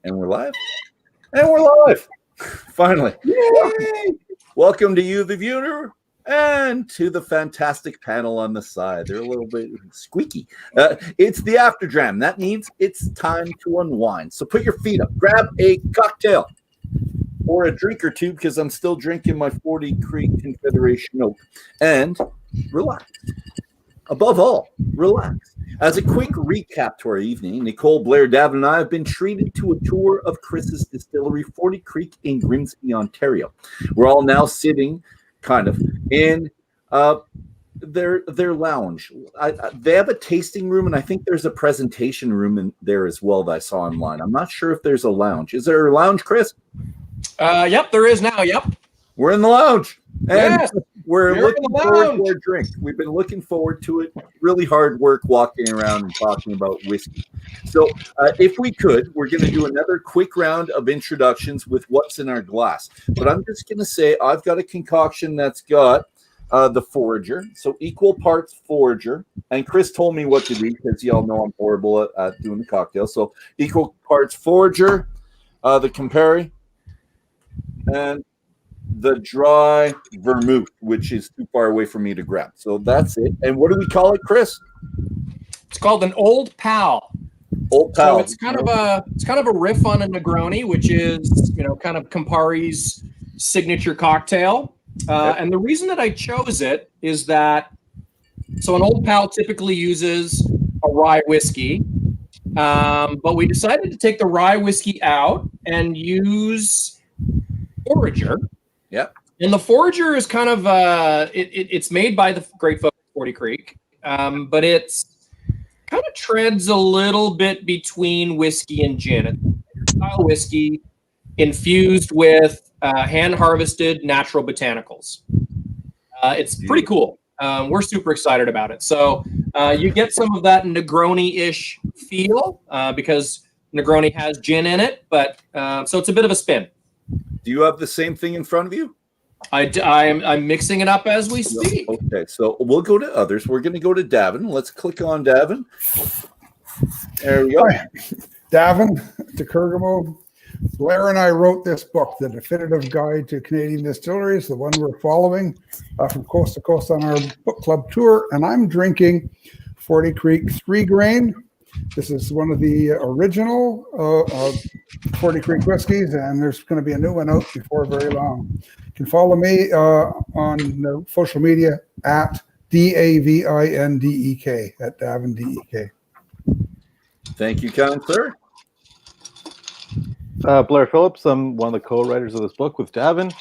And we're live? And we're live! Finally. Yay! Welcome to you, the viewer, and to the fantastic panel on the side. They're a little bit squeaky. It's the after Dram. That means it's time to unwind. So put your feet up. Grab a cocktail or a drink or two, because I'm still drinking my 40 Creek Confederation Oak. And relax. Above all, relax. As a quick recap to our evening, Nicole, Blair, Davin, and I have been treated to a tour of Chris's distillery, 40 Creek in Grimsby, Ontario. We're all now sitting kind of in their lounge. They have a tasting room, and I think there's a presentation room in there as well that I saw online. I'm not sure if there's a lounge. Is there a lounge, Chris? Yep, there is now. Yep. We're in the lounge. And yes, we're looking forward to our drink. We've been looking forward to it. Really hard work walking around and talking about whiskey. So if we could, we're going to do another quick round of introductions with what's in our glass. But I'm just going to say I've got a concoction that's got the Forager. So equal parts Forager. And Chris told me what to do because y'all know I'm horrible at doing the cocktail. So equal parts Forager, the Campari, and the dry vermouth, which is too far away for me to grab. So that's it. And what do we call it, Chris? It's called an Old Pal. Old Pal. So it's kind of a riff on a Negroni, which is kind of Campari's signature cocktail. And the reason that I chose it is that an Old Pal typically uses a rye whiskey, but we decided to take the rye whiskey out and use Forager. Yep. And the Forager is kind of it's made by the great folks at 40 Creek, but it's kind of treads a little bit between whiskey and gin. It's style whiskey infused with hand harvested natural botanicals. It's pretty cool. We're super excited about it. So you get some of that Negroni-ish feel because Negroni has gin in it, but so it's a bit of a spin. Do you have the same thing in front of you? I'm mixing it up as we speak. Okay, so we'll go to others. We're going to go to Davin. Let's click on Davin. There we go. Hi. Davin to Kergomeaux. Blair and I wrote this book, The Definitive Guide to Canadian Distilleries, the one we're following from coast to coast on our book club tour. And I'm drinking 40 Creek 3-grain. This is one of the original 40 Creek whiskeys, and there's going to be a new one out before very long. You can follow me on social media at DAVINDEK, at Davin DEK. Thank you, kind sir. Blair Phillips. I'm one of the co-writers of this book with Davin.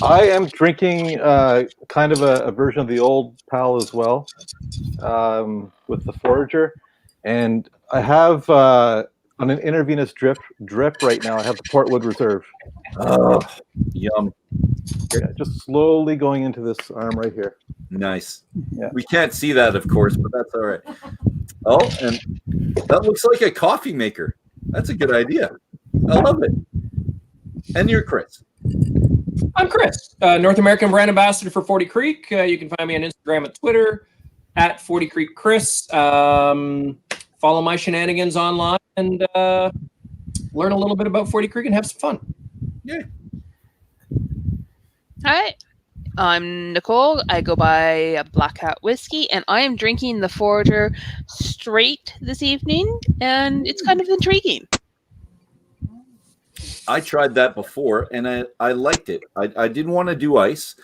I am drinking kind of a version of the Old Pal as well, with the Forager, and I have on an intravenous drip right now. I have the Portwood Reserve. Oh, yum! Yeah, just slowly going into this arm right here. Nice. Yeah. We can't see that, of course, but that's all right. Oh, and that looks like a coffee maker. That's a good idea. I love it. And you're Chris. I'm Chris, North American brand ambassador for 40 Creek. You can find me on Instagram and Twitter at 40 Creek Chris. Follow my shenanigans online and learn a little bit about 40 Creek and have some fun. Yeah. Hi, I'm Nicole. I go by Black Hat Whiskey, and I am drinking the Forager straight this evening, and it's kind of intriguing. I tried that before, and I liked it. I didn't want to do ice,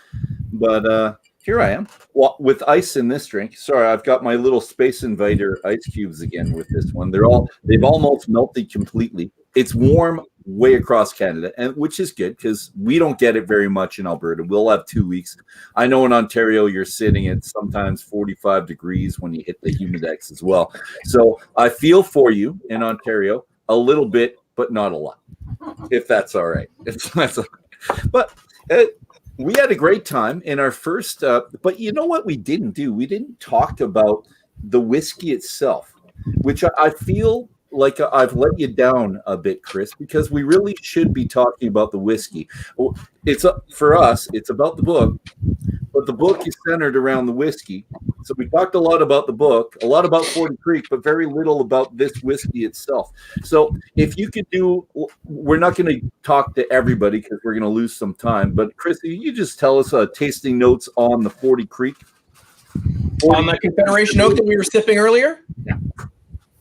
but here I am. Well, with ice in this drink. Sorry, I've got my little Space Invader ice cubes again with this one. They've almost melted completely. It's warm way across Canada, and which is good because we don't get it very much in Alberta. We'll have 2 weeks. I know in Ontario you're sitting at sometimes 45 degrees when you hit the humidex as well. So I feel for you in Ontario a little bit, but not a lot. If that's all right. But we had a great time in our first, but you know what we didn't do? We didn't talk about the whiskey itself, which I feel like I've let you down a bit, Chris, because we really should be talking about the whiskey. It's for us, it's about the book, but the book is centered around the whiskey. So we talked a lot about the book, a lot about 40 Creek, but very little about this whiskey itself. So if you could do, we're not going to talk to everybody because we're going to lose some time, but Chris, you just tell us tasting notes on the 40 Creek. On the Confederation Oak that we were sipping earlier? Yeah.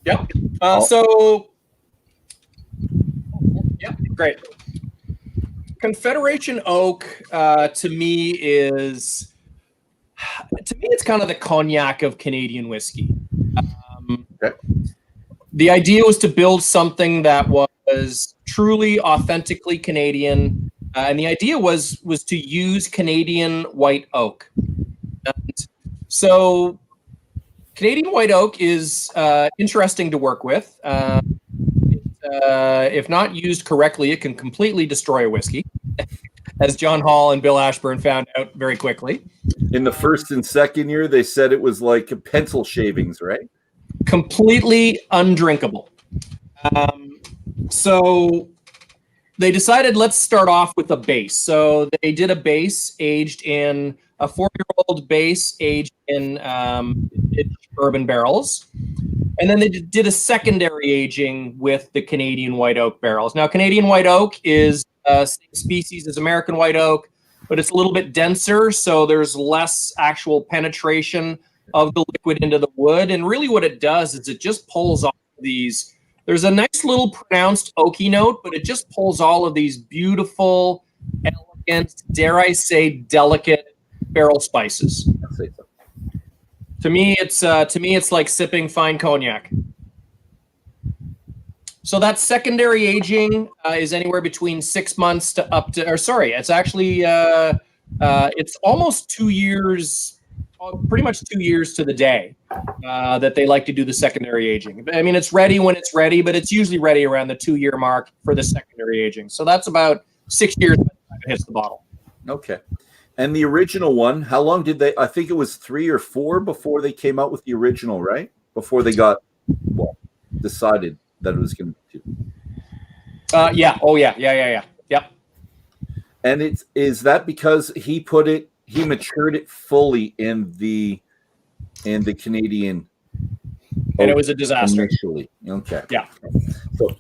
Yep. Yep, great. Confederation Oak, to me, it's kind of the cognac of Canadian whiskey. Okay. The idea was to build something that was truly, authentically Canadian, and the idea was to use Canadian white oak. And so, Canadian white oak is interesting to work with. If not used correctly, it can completely destroy a whiskey, as John Hall and Bill Ashburn found out very quickly. In the first and second year, they said it was like pencil shavings, right? Completely undrinkable. So they decided, let's start off with a base. So they did a base aged in a 4-year-old base aged in bourbon barrels. And then they did a secondary aging with the Canadian white oak barrels. Now, Canadian white oak is same species as American white oak, but it's a little bit denser, so there's less actual penetration of the liquid into the wood. And really what it does is it just pulls off these. There's a nice little pronounced oaky note, but it just pulls all of these beautiful, elegant, dare I say, delicate barrel spices. I'll say so. To me, it's like sipping fine cognac. So that secondary aging is anywhere between 6 months to it's actually it's almost 2 years, pretty much 2 years to the day that they like to do the secondary aging. I mean, it's ready when it's ready, but it's usually ready around the 2-year mark for the secondary aging. So that's about 6 years by the time it hits the bottle. Okay. And the original one, how long did they? I think it was 3 or 4 before they came out with the original, right? Before they got decided that it was going to be 2. Yeah. Oh yeah. Yep. And is that because he matured it fully in the Canadian, and it was a disaster initially. Okay. Yeah. So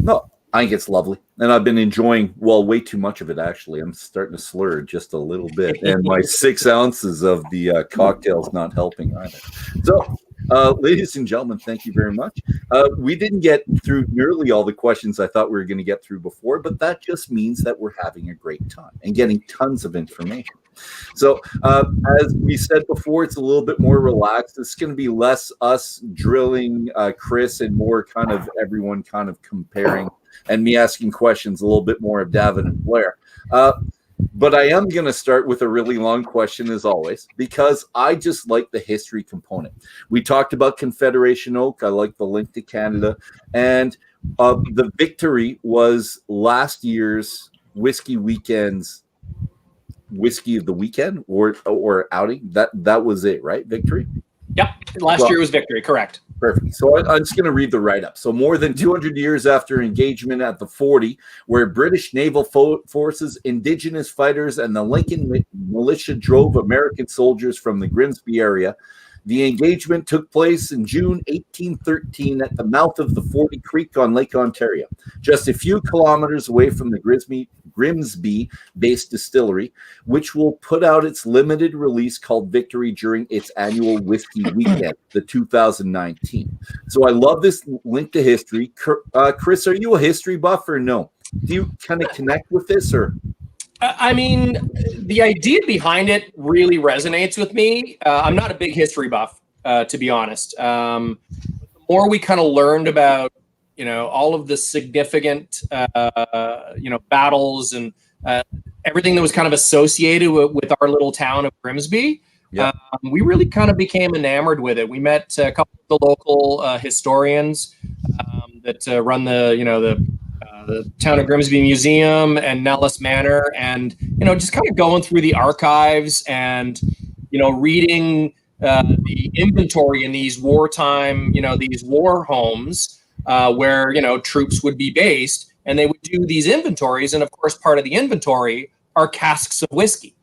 no, I think it's lovely, and I've been enjoying way too much of it. Actually, I'm starting to slur just a little bit, and my 6 ounces of the cocktail's not helping either. So, ladies and gentlemen, thank you very much. We didn't get through nearly all the questions I thought we were going to get through before, but that just means that we're having a great time and getting tons of information. So, as we said before, it's a little bit more relaxed. It's going to be less us drilling Chris and more kind of everyone kind of comparing and me asking questions, a little bit more of Davin and Blair. But I am going to start with a really long question, as always, because I just like the history component. We talked about Confederation Oak. I like the link to Canada. And the victory was last year's Whiskey Weekend's Whiskey of the Weekend or outing. That was it, right? Victory? Yep. Last year was victory, correct. Perfect. So I'm just going to read the write-up. So more than 200 years after engagement at the 40, where British naval forces, indigenous fighters, and the Lincoln militia drove American soldiers from the Grimsby area, the engagement took place in June 1813 at the mouth of the 40 Creek on Lake Ontario, just a few kilometers away from the Grimsby-based distillery, which will put out its limited release called Victory during its annual Whiskey Weekend, the 2019. So I love this link to history. Chris, are you a history buff or no? Do you kind of connect with this or? I mean, the idea behind it really resonates with me. I'm not a big history buff, to be honest. The more we kind of learned about, all of the significant, battles and everything that was kind of associated with our little town of Grimsby, we really kind of became enamored with it. We met a couple of the local historians that run the Town of Grimsby Museum and Nellis Manor, and just kind of going through the archives and reading the inventory in these wartime, these war homes where troops would be based, and they would do these inventories, and of course part of the inventory are casks of whiskey,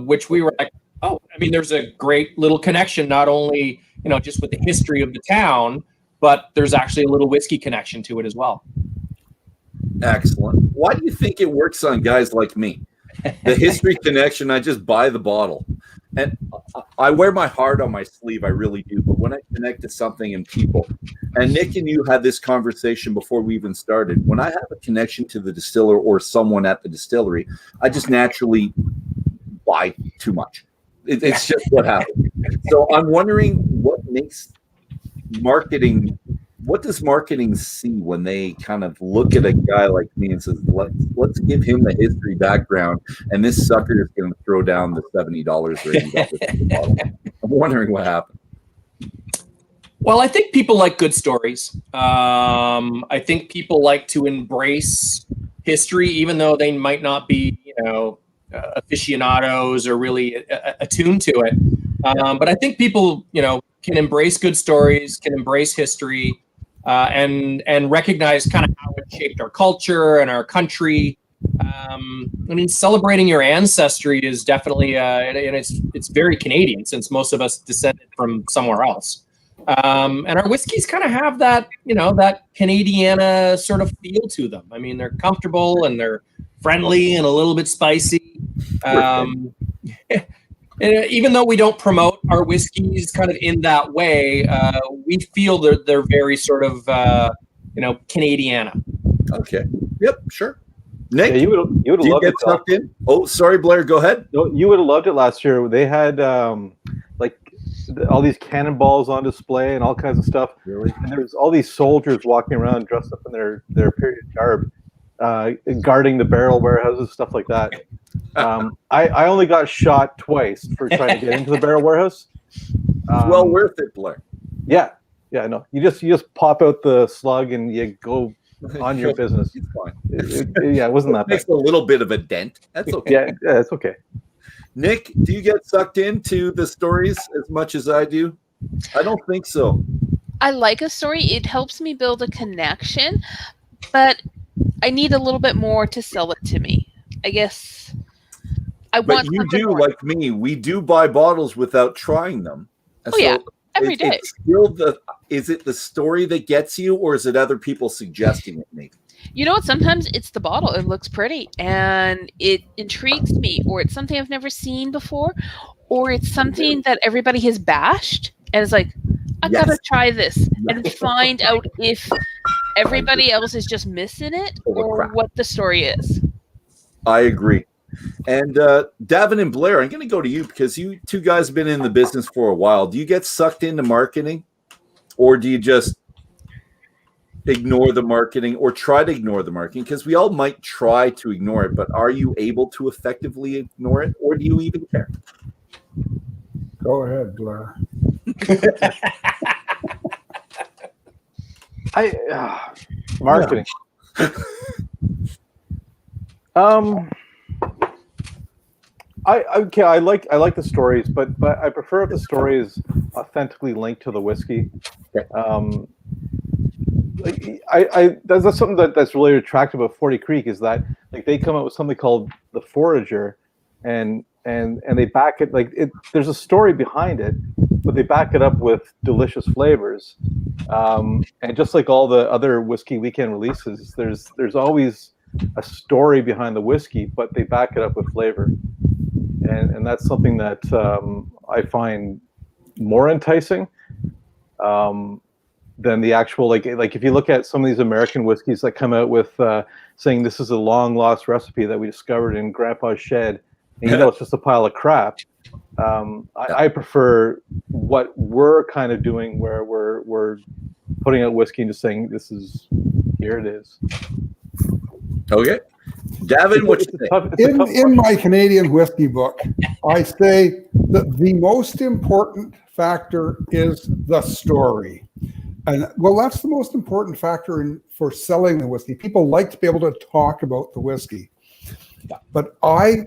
which we were like, Oh, I mean, there's a great little connection, not only, just with the history of the town, but there's actually a little whiskey connection to it as well. Excellent. Why do you think it works on guys like me? The history connection, I just buy the bottle. And I wear my heart on my sleeve, I really do. But when I connect to something and people, and Nick and you had this conversation before we even started, when I have a connection to the distiller or someone at the distillery, I just naturally buy too much. It's just what happens. So I'm wondering what does marketing see when they kind of look at a guy like me and says, let's give him the history background, and this sucker is going to throw down the $70 or $80 I'm wondering what happened. Well, I think people like good stories. I think people like to embrace history, even though they might not be, aficionados or really attuned to it. But I think people, can embrace good stories, can embrace history, and recognize kind of how it shaped our culture and our country. I mean, celebrating your ancestry is definitely, and it's very Canadian, since most of us descended from somewhere else. And our whiskeys kind of have that, that Canadiana sort of feel to them. I mean, they're comfortable and they're friendly and a little bit spicy. Even though we don't promote our whiskeys kind of in that way, we feel that they're very sort of, Canadiana. Okay. Yep. Sure. Nick, Yeah, you would have loved it. Tucked in? Oh, sorry, Blair. Go ahead. No, you would have loved it last year. They had all these cannonballs on display and all kinds of stuff. Really? And there's all these soldiers walking around dressed up in their period garb, guarding the barrel warehouses, stuff like that. I only got shot twice for trying to get into the barrel warehouse. Well worth it, Blair. Yeah, no. You just pop out the slug and you go on your business. It's fine. It wasn't that bad. Makes a little bit of a dent. That's okay. Yeah, it's okay. Nick, do you get sucked into the stories as much as I do? I don't think so. I like a story. It helps me build a connection, but I need a little bit more to sell it to me. I guess But you do, more. like me, we do buy bottles without trying them. Oh, yeah. Every day. It's still is it the story that gets you, or is it other people suggesting it maybe? You know what? Sometimes it's the bottle. It looks pretty and it intrigues me, or it's something I've never seen before, or it's something that everybody has bashed and it's like, I gotta try this and find out if everybody else is just missing it or what the story is. I agree. And Davin and Blair, I'm going to go to you because you two guys have been in the business for a while. Do you get sucked into marketing, or do you just ignore the marketing or try to ignore the marketing? Because we all might try to ignore it, but are you able to effectively ignore it, or do you even care? Go ahead, Blair. Marketing. I like the stories, but I prefer if the story is authentically linked to the whiskey. That's something that's really attractive about 40 Creek is that like they come up with something called the Forager, and they back it there's a story behind it, but they back it up with delicious flavors. And just like all the other whiskey weekend releases, there's always a story behind the whiskey, but they back it up with flavor. And that's something that I find more enticing than the actual like if you look at some of these American whiskeys that come out with saying this is a long lost recipe that we discovered in Grandpa's shed, and it's just a pile of crap. I prefer what we're kind of doing, where we're putting out whiskey and just saying here it is. Okay. Davin, what you think? In my Canadian whiskey book, I say that the most important factor is the story. And well, that's the most important factor for selling the whiskey. People like to be able to talk about the whiskey. But I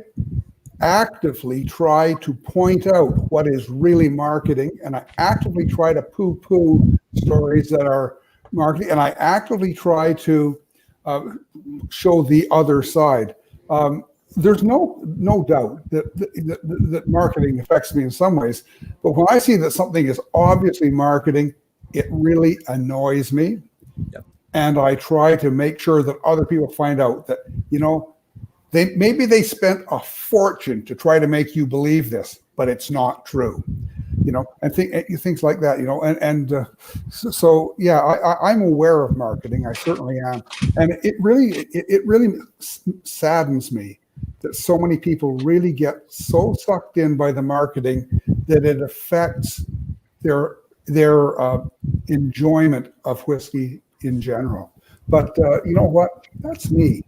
actively try to point out what is really marketing, and I actively try to poo-poo stories that are marketing, and I actively try to show the other side. there's no doubt that marketing affects me in some ways, but when I see that something is obviously marketing, it really annoys me. Yep. And I try to make sure that other people find out that, maybe they spent a fortune to try to make you believe this, but it's not true. And things like that, so yeah, I'm aware of marketing. I certainly am. And it really saddens me that so many people really get so sucked in by the marketing that it affects their enjoyment of whiskey in general. But you know what? That's me.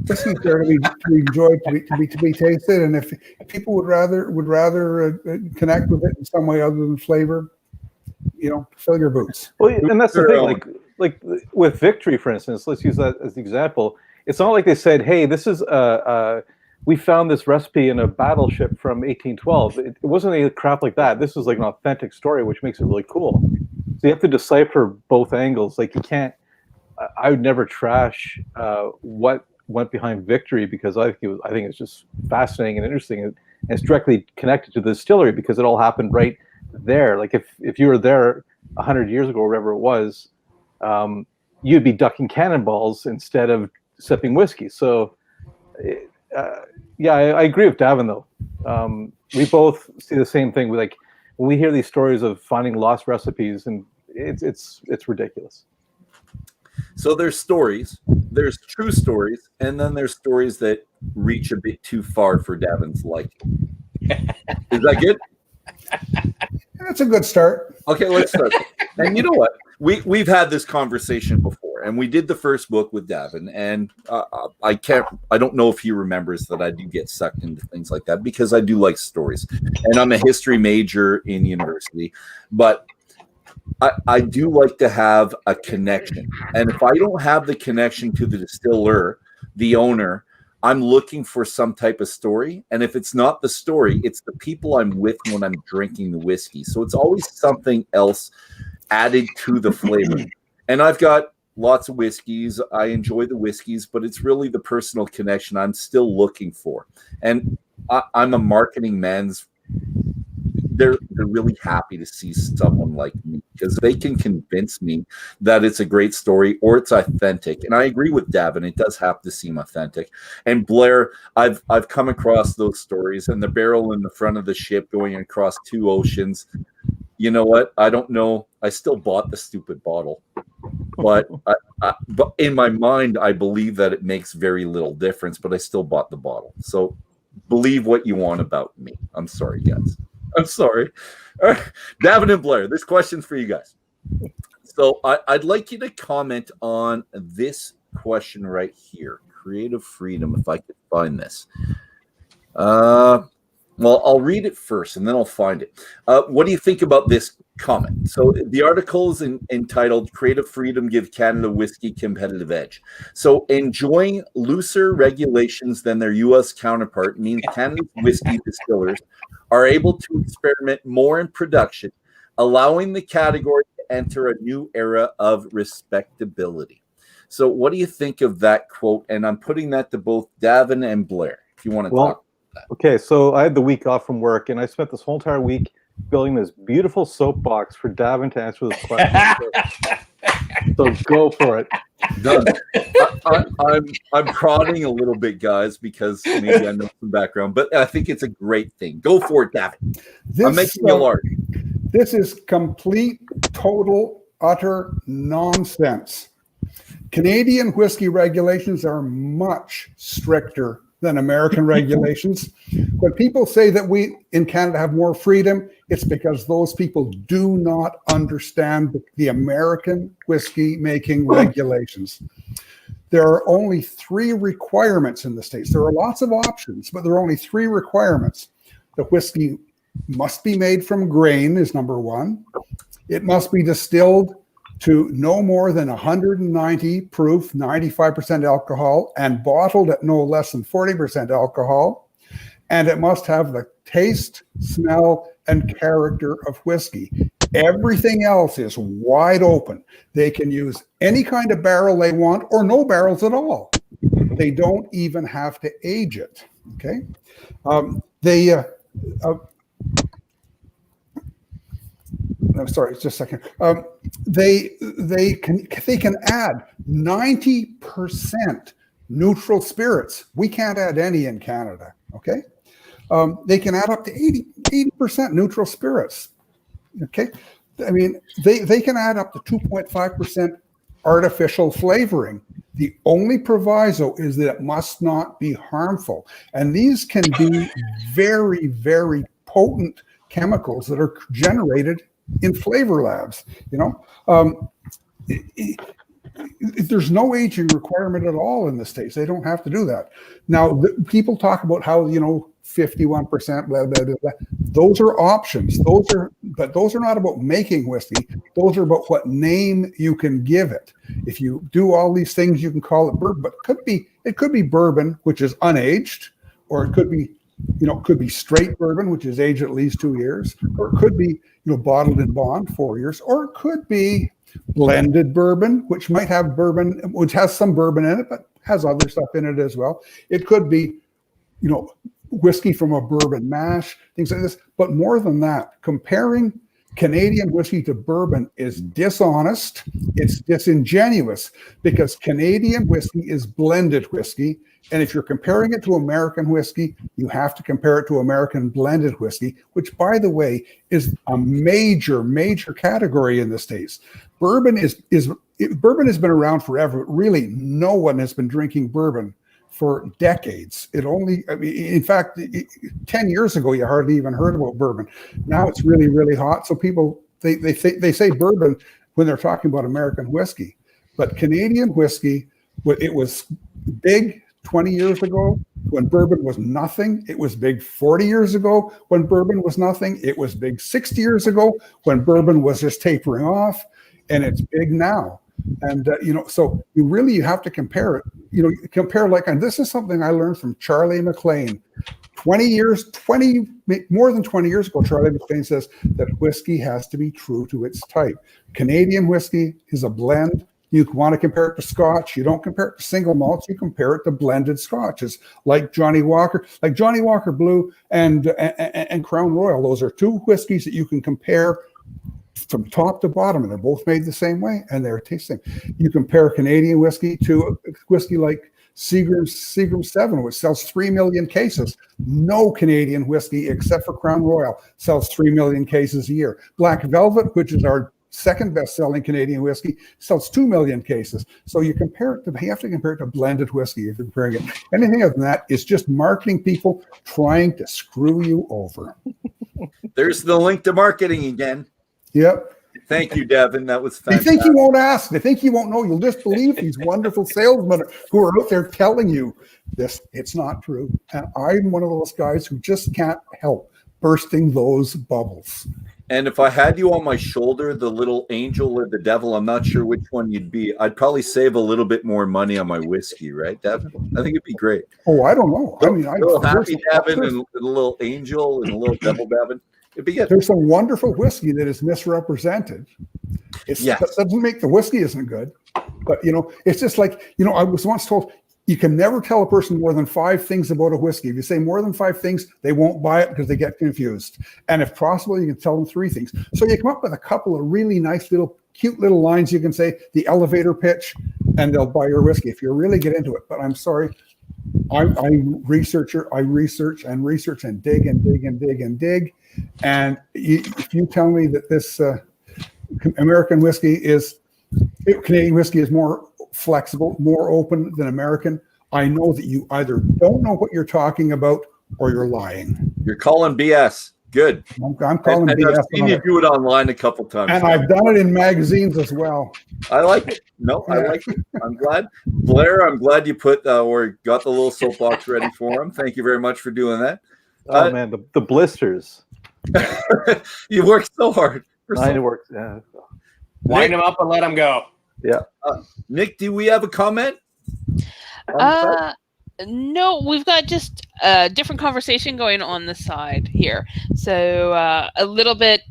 Whiskey's there to be enjoyed, to be tasted, and if people would rather connect with it in some way other than flavor, fill your boots. Well, and that's the thing. Like with Victory, for instance, let's use that as the example. It's not like they said, "Hey, this is we found this recipe in a battleship from 1812." It wasn't any crap like that. This was like an authentic story, which makes it really cool. So you have to decipher both angles. Like you can't. I would never trash what went behind Victory, because I think it's just fascinating and interesting, and it's directly connected to the distillery because it all happened right there. Like if you were there 100 years ago, or whatever it was, you'd be ducking cannonballs instead of sipping whiskey. So yeah, I agree with Davin though. We both see the same thing. When we hear these stories of finding lost recipes, and it's ridiculous. So there's stories, there's true stories, and then there's stories that reach a bit too far for Davin's liking. Is that good? That's a good start. Okay, let's start. And you know what? We've had this conversation before, and we did the first book with Davin, and I don't know if he remembers that I do get sucked into things like that because I do like stories, and I'm a history major in university, but I do like to have a connection. And if I don't have the connection to the distiller, the owner, I'm looking for some type of story. And if it's not the story, it's the people I'm with when I'm drinking the whiskey. So it's always something else added to the flavor. And I've got lots of whiskeys. I enjoy the whiskeys, but it's really the personal connection I'm still looking for. And I'm a marketing man's. They're really happy to see someone like me because they can convince me that it's a great story or it's authentic. And I agree with Davin; it does have to seem authentic. And Blair, I've come across those stories, and the barrel in the front of the ship going across 2 oceans. You know what? I don't know. I still bought the stupid bottle, but but in my mind, I believe that it makes very little difference. But I still bought the bottle. So believe what you want about me. I'm sorry, guys. I'm sorry. All right. Davin and Blair, this question's for you guys. So I'd like you to comment on this question right here. Creative freedom, if I could find this. Well, I'll read it first, and then I'll find it. What do you think about this comment? So the article is entitled "Creative Freedom Give Canada Whiskey Competitive Edge." So enjoying looser regulations than their U.S. counterpart means Canada's whiskey distillers are able to experiment more in production, allowing the category to enter a new era of respectability. So what do you think of that quote? And I'm putting that to both Davin and Blair, if you want to talk about that. Okay, so I had the week off from work, and I spent this whole entire week building this beautiful soapbox for Davin to answer this question. So go for it. Done. I'm prodding a little bit, guys, because maybe I know some background, but I think it's a great thing. Go for it, Davin. I'm making you large. This is complete, total, utter nonsense. Canadian whiskey regulations are much stricter than American regulations. When people say that we in Canada have more freedom, it's because those people do not understand the American whiskey making regulations. There are only 3 requirements in the States. There are lots of options, but there are only 3 requirements. The whiskey must be made from grain is number 1. It must be distilled to no more than 190 proof, 95% alcohol, and bottled at no less than 40% alcohol. And it must have the taste, smell, and character of whiskey. Everything else is wide open. They can use any kind of barrel they want or no barrels at all. They don't even have to age it. Okay, I'm sorry, just a second. They can add 90% neutral spirits. We can't add any in Canada. Okay, they can add up to 80% neutral spirits. Okay, I mean they can add up to 2.5% artificial flavoring. The only proviso is that it must not be harmful, and these can be very, very potent chemicals that are generated in flavor labs. There's no aging requirement at all in the States. They don't have to do that. Now, people talk about how 51%, blah, blah, blah, blah. Those are options. But those are not about making whiskey. Those are about what name you can give it. If you do all these things, you can call it bourbon. But it could be bourbon, which is unaged, or it could be straight bourbon, which is aged at least 2 years, or it could be bottled in bond 4 years, or it could be blended bourbon, which might have bourbon, which has some bourbon in it, but has other stuff in it as well. It could be, whiskey from a bourbon mash, things like this. But more than that, comparing Canadian whiskey to bourbon is dishonest. It's disingenuous, because Canadian whiskey is blended whiskey. And if you're comparing it to American whiskey, you have to compare it to American blended whiskey, which, by the way, is a major, major category in the States. Bourbon bourbon has been around forever. Really, no one has been drinking bourbon for decades. In fact, 10 years ago, you hardly even heard about bourbon. Now it's really, really hot. So people, they say bourbon when they're talking about American whiskey. But Canadian whiskey, it was big 20 years ago when bourbon was nothing. It was big 40 years ago when bourbon was nothing. It was big 60 years ago when bourbon was just tapering off. And it's big now. And, so you have to compare it, and this is something I learned from Charlie McLean. More than 20 years ago, Charlie McLean says that whiskey has to be true to its type. Canadian whiskey is a blend. You want to compare it to Scotch. You don't compare it to single malts. You compare it to blended Scotches, like Johnny Walker Blue and Crown Royal. Those are two whiskeys that you can compare from top to bottom, and they're both made the same way, and they're tasting. You compare Canadian whiskey to a whiskey like Seagram 7, which sells 3 million cases. No Canadian whiskey, except for Crown Royal, sells 3 million cases a year. Black Velvet, which is our second best-selling Canadian whiskey, sells 2 million cases. So you have to compare it to blended whiskey if you're comparing it. Anything other than that is just marketing people trying to screw you over. There's the link to marketing again. Yep. Thank you, Davin. That was fantastic. They think you won't ask. They think you won't know. You'll just believe these wonderful salesmen who are out there telling you this. It's not true. And I'm one of those guys who just can't help bursting those bubbles. And if I had you on my shoulder, the little angel or the devil, I'm not sure which one you'd be. I'd probably save a little bit more money on my whiskey, right, Davin? I think it'd be great. Oh, I don't know. I mean, a little happy Davin and a little angel and a little devil Davin. It'd be good. There's some wonderful whiskey that is misrepresented. That doesn't make the whiskey isn't good. But, it's just like, I was once told, you can never tell a person more than 5 things about a whiskey. If you say more than 5 things, they won't buy it because they get confused. And if possible, you can tell them 3 things. So you come up with a couple of really nice cute little lines you can say, the elevator pitch, and they'll buy your whiskey if you really get into it. But I'm sorry, I'm a researcher. I research and research and dig and dig and dig and dig. And if you tell me that this Canadian whiskey is more flexible, more open than American, I know that you either don't know what you're talking about or you're lying. You're calling BS. Good. I'm calling BS. I've seen you do it online a couple times. And I've done it in magazines as well. I like it. No, I like it. I'm glad. Blair, I'm glad you put or got the little soapbox ready for him. Thank you very much for doing that. Oh, man, the blisters. You worked so hard. It works. Yeah. Wind them up and let them go. Yeah. Nick, do we have a comment? No, we've got just a different conversation going on the side here. So a little bit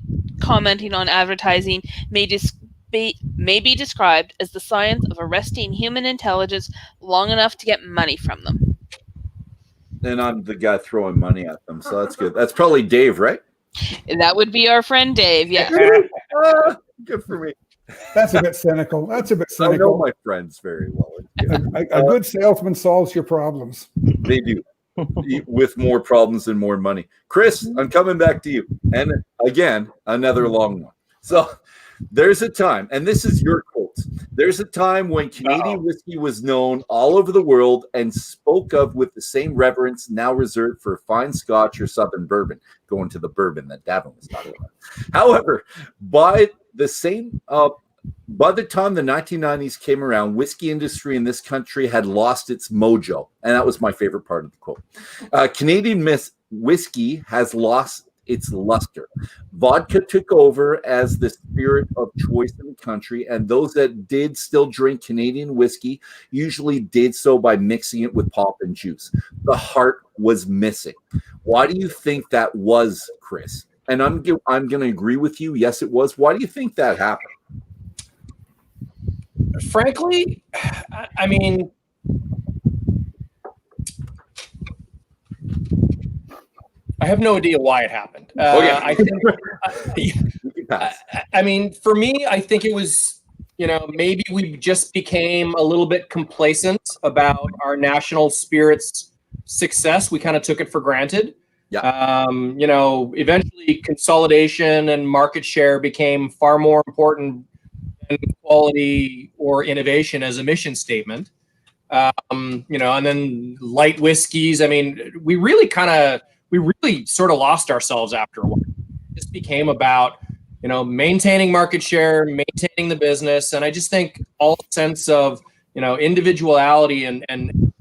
commenting on advertising may be described as the science of arresting human intelligence long enough to get money from them. And I'm the guy throwing money at them, so that's good. That's probably Dave, right? That would be our friend Dave. Yeah. Good for me. That's a bit cynical. That's a bit I know cynical. my friends very well. A good salesman solves your problems. They do, with more problems and more money. Chris, I'm coming back to you. And again, another long one. So there's a time, and this is your quote. There's a time when Canadian whiskey was known all over the world and spoke of with the same reverence now reserved for fine Scotch or Southern bourbon, going to the bourbon that Davin was talking about. However, by the time the 1990s came around, whiskey industry in this country had lost its mojo. And that was my favorite part of the quote. Canadian whiskey has lost its luster. Vodka took over as the spirit of choice in the country, and those that did still drink Canadian whiskey usually did so by mixing it with pop and juice. The heart was missing. Why do you think that was, Chris? And I'm going to agree with you. Yes, it was. Why do you think that happened? Frankly, I mean, I have no idea why it happened. I think, I mean, for me, I think it was, maybe we just became a little bit complacent about our national spirit's success. We kind of took it for granted. Yeah. Eventually consolidation and market share became far more important than quality or innovation as a mission statement. And then light whiskeys. I mean, we really sort of lost ourselves after a while. It just became about, maintaining market share, maintaining the business. And I just think all sense of, individuality and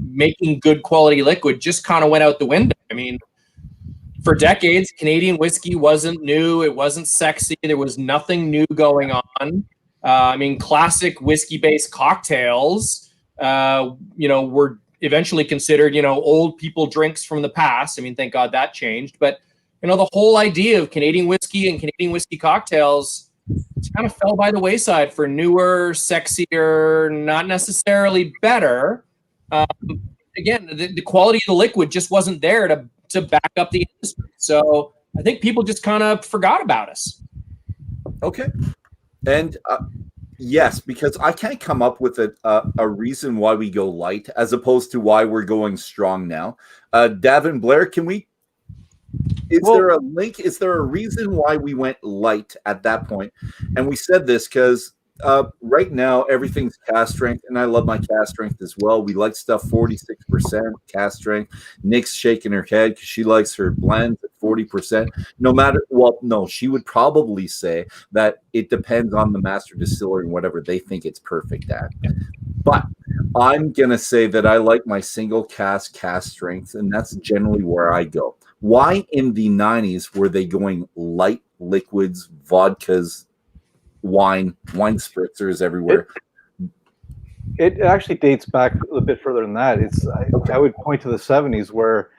making good quality liquid just kind of went out the window. I mean, for decades, Canadian whiskey wasn't new. It wasn't sexy. There was nothing new going on. Classic whiskey-based cocktails, were eventually considered, old people drinks from the past. I mean, thank God that changed. But, the whole idea of Canadian whiskey and Canadian whiskey cocktails kind of fell by the wayside for newer, sexier, not necessarily better. Again, the quality of the liquid just wasn't there to back up the industry. So I think people just kind of forgot about us. Okay. And yes, because I can't come up with a reason why we go light as opposed to why we're going strong now. Davin, Blair, there a link? Is there a reason why we went light at that point? And we said this because right now everything's cask strength, and I love my cask strength as well. We like stuff 46% cask strength. Nick's shaking her head because she likes her blends at 40%. She would probably say that it depends on the master distillery and whatever they think it's perfect at. But I'm gonna say that I like my single cask strength, and that's generally where I go. Why in the 90s were they going light liquids, vodkas, wine spritzers everywhere? It actually dates back a bit further than that. I would point to the 70s where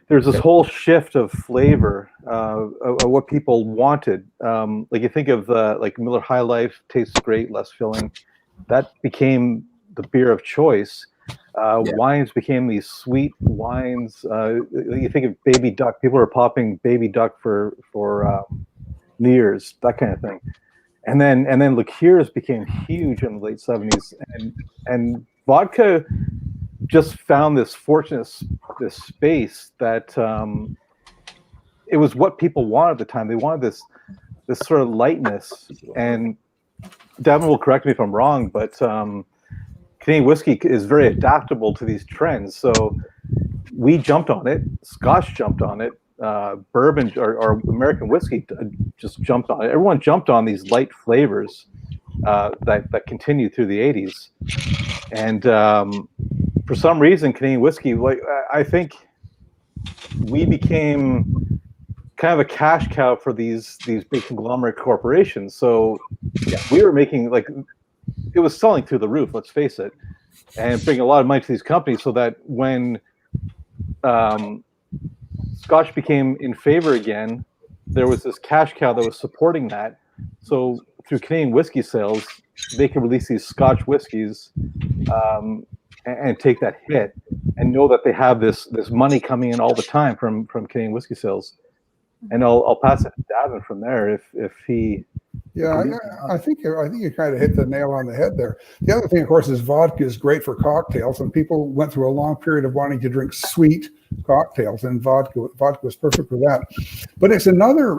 there's this whole shift of flavor of what people wanted. Like you think of like Miller High Life, tastes great, less filling. That became the beer of choice. Wines became these sweet wines. You think of Baby Duck. People are popping Baby Duck for New Year's, that kind of thing. And then liqueurs became huge in the late 70s, and vodka just found this space that it was what people wanted at the time. They wanted this sort of lightness. And Davin will correct me if I'm wrong, but Canadian whiskey is very adaptable to these trends. So we jumped on it. Scotch jumped on it. Bourbon or American whiskey just jumped on it. Everyone jumped on these light flavors that continued through the 80s. And for some reason, Canadian whiskey, I think we became kind of a cash cow for these big conglomerate corporations. So we were making, it was selling through the roof, let's face it, and bringing a lot of money to these companies, so that when Scotch became in favor again, there was this cash cow that was supporting that. So through Canadian whiskey sales, they could release these Scotch whiskeys and take that hit. and know that they have this money coming in all the time from Canadian whiskey sales. And I'll pass it to Davin from there if he. Yeah, I think you kind of hit the nail on the head there. The other thing, of course, is vodka is great for cocktails, and people went through a long period of wanting to drink sweet cocktails, and vodka was perfect for that. But it's another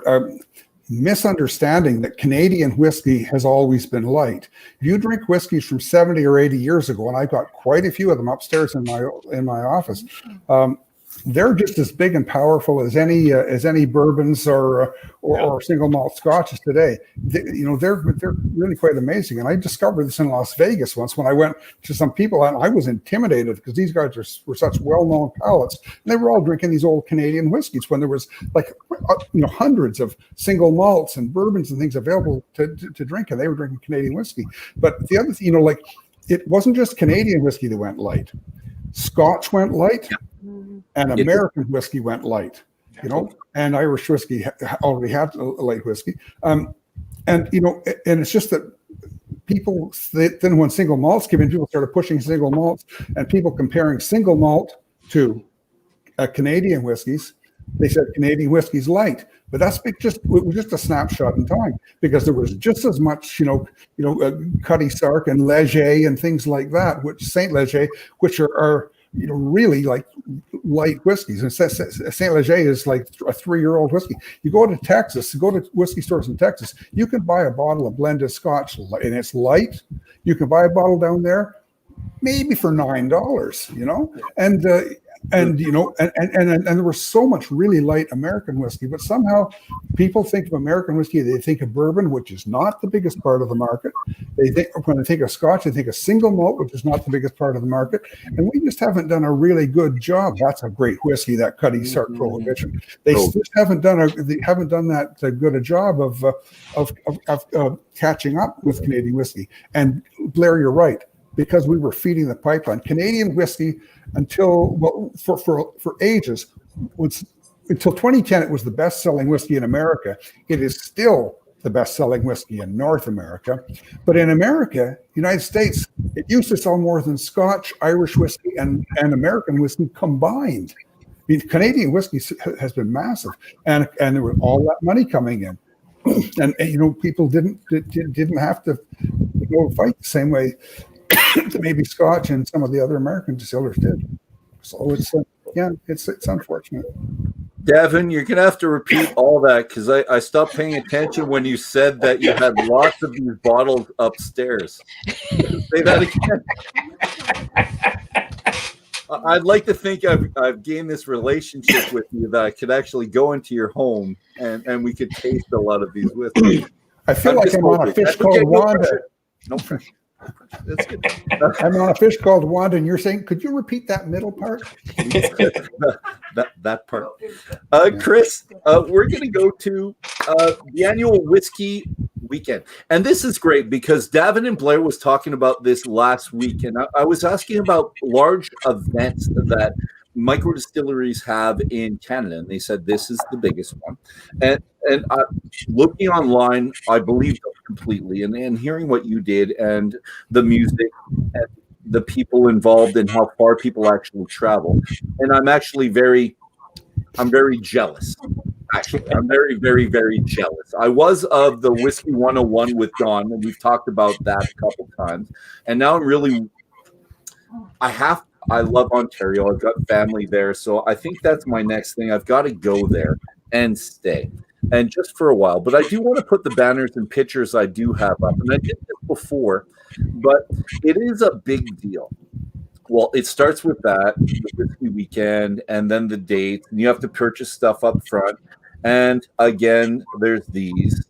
misunderstanding that Canadian whiskey has always been light. If you drink whiskeys from 70 or 80 years ago, and I've got quite a few of them upstairs in my office, they're just as big and powerful as any bourbons or single malt scotches today. They're really quite amazing. And I discovered this in Las Vegas once when I went to some people, and I was intimidated because these guys were such well-known palates, and they were all drinking these old Canadian whiskeys when there was hundreds of single malts and bourbons and things available to drink, and they were drinking Canadian whiskey. But the other thing, it wasn't just Canadian whiskey that went light. Scotch went light. And American whiskey went light, and Irish whiskey already had light whiskey. And it's just that people, then when single malts came in, people started pushing single malts, and people comparing single malt to Canadian whiskeys, they said Canadian whiskey's light. But it was just a snapshot in time, because there was just as much, Cutty Sark and Leger and things like that, which Saint Leger, which are really like light whiskeys. And Saint Leger is like a 3-year-old whiskey. You go to Texas, go to whiskey stores in Texas, you can buy a bottle of blended Scotch, and it's light. You can buy a bottle down there maybe for $9, and there was so much really light American whiskey, but somehow people think of American whiskey, they think of bourbon, which is not the biggest part of the market. When they think of Scotch, they think of single malt, which is not the biggest part of the market. And we just haven't done a really good job. That's a great whiskey, that Cutty Sark Prohibition. They just haven't done that good a job of catching up with Canadian whiskey. And Blair, you're right. Because we were feeding the pipeline. Canadian whiskey for ages, until 2010, it was the best-selling whiskey in America. It is still the best-selling whiskey in North America. But in America, United States, it used to sell more than Scotch, Irish whiskey, and American whiskey combined. I mean, Canadian whiskey has been massive, and there was all that money coming in. And people didn't have to go fight the same way that maybe Scotch and some of the other American distillers did. So it's unfortunate. Davin, you're gonna have to repeat all that, because I stopped paying attention when you said that you had lots of these bottles upstairs. Say that again. I'd like to think I've gained this relationship with you that I could actually go into your home and we could taste a lot of these with you. I feel like I'm on a fish called Wanda. No pressure. That's good. I'm on a fish called Wanda, and you're saying, could you repeat that middle part? that part. Chris, we're going to go to the annual whiskey weekend. And this is great because Davin and Blair was talking about this last week, and I was asking about large events that micro distilleries have in Canada, and they said this is the biggest one. And looking online, I believed them completely, and hearing what you did and the music and the people involved and how far people actually travel. And I'm very jealous. Actually, I'm very, very, very jealous. I was of the Whiskey 101 with Don, and we've talked about that a couple times. And now I love Ontario. I've got family there. So I think that's my next thing. I've got to go there and stay. And just for a while. But I do want to put the banners and pictures I do have up. And I did this before, but it is a big deal. Well, it starts with that, the whiskey weekend, and then the date. And you have to purchase stuff up front. And again, there's these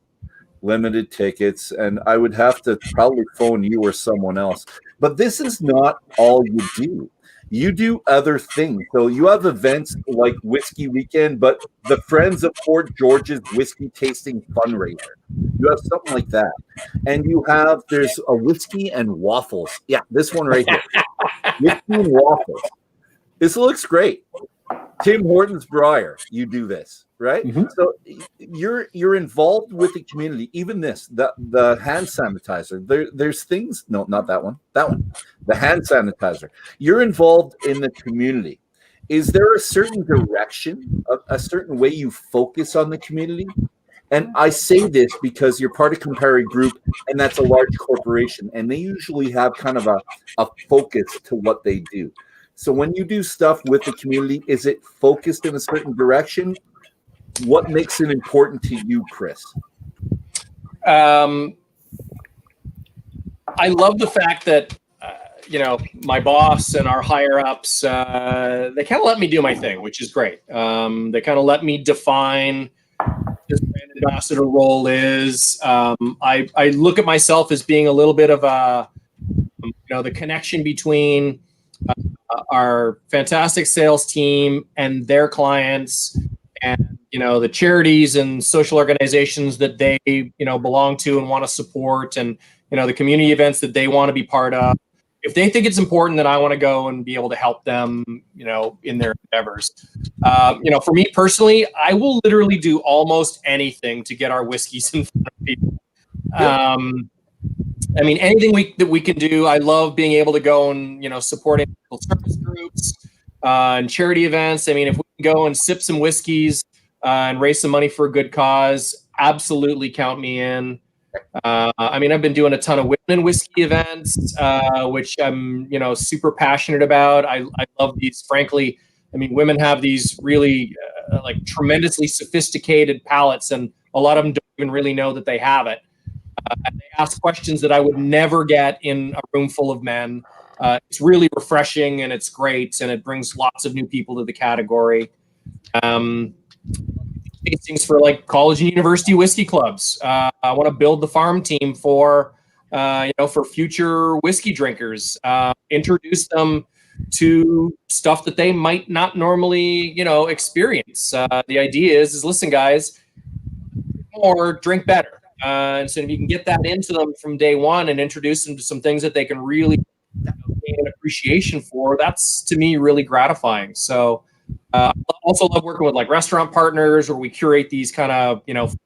limited tickets. And I would have to probably phone you or someone else. But this is not all you do. You do other things. So you have events like Whiskey Weekend, but the Friends of Port George's Whiskey Tasting Fundraiser. You have something like that. And there's a whiskey and waffles. Yeah, this one right here. Whiskey and waffles. This looks great. Tim Hortons Breyer, you do this, right? Mhm. So you're involved with the community. Even this, the hand sanitizer. There's things. No, not that one. That one. The hand sanitizer. You're involved in the community. Is there a certain direction, a certain way you focus on the community? And I say this because you're part of Campari Group, and that's a large corporation, and they usually have kind of a focus to what they do. So when you do stuff with the community, is it focused in a certain direction? What makes it important to you, Chris? I love the fact that my boss and our higher ups, they kind of let me do my thing, which is great. They kind of let me define this brand ambassador role is. I look at myself as being a little bit of the connection between our fantastic sales team and their clients, and the charities and social organizations that they belong to and want to support, and the community events that they want to be part of. If they think it's important, then I want to go and be able to help them, in their endeavors. For me personally, I will literally do almost anything to get our whiskeys in front of people. Anything that we can do. I love being able to go and, supporting service groups and charity events. If we can go and sip some whiskeys and raise some money for a good cause, absolutely count me in. I've been doing a ton of women in whiskey events, which I'm, super passionate about. I love these. Frankly, women have these really tremendously sophisticated palates, and a lot of them don't even really know that they have it. And they ask questions that I would never get in a room full of men. It's really refreshing, and it's great, and it brings lots of new people to the category. Tastings for college and university whiskey clubs. I want to build the farm team for future whiskey drinkers. Introduce them to stuff that they might not normally, experience. The idea is listen, guys, or drink better. And so if you can get that into them from day one and introduce them to some things that they can really gain an appreciation for, that's to me really gratifying. So. I also love working with restaurant partners, where we curate these kind of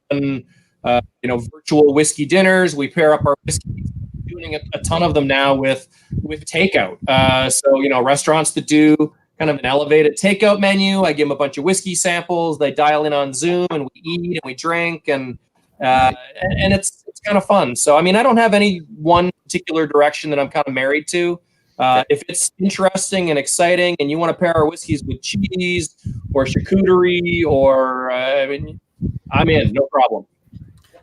fun virtual whiskey dinners. We pair up our whiskey, doing a ton of them now with takeout. So restaurants that do kind of an elevated takeout menu, I give them a bunch of whiskey samples. They dial in on Zoom, and we eat and we drink, and it's kind of fun. So I don't have any one particular direction that I'm kind of married to. If it's interesting and exciting, and you want to pair our whiskeys with cheese or charcuterie, or I'm in, no problem.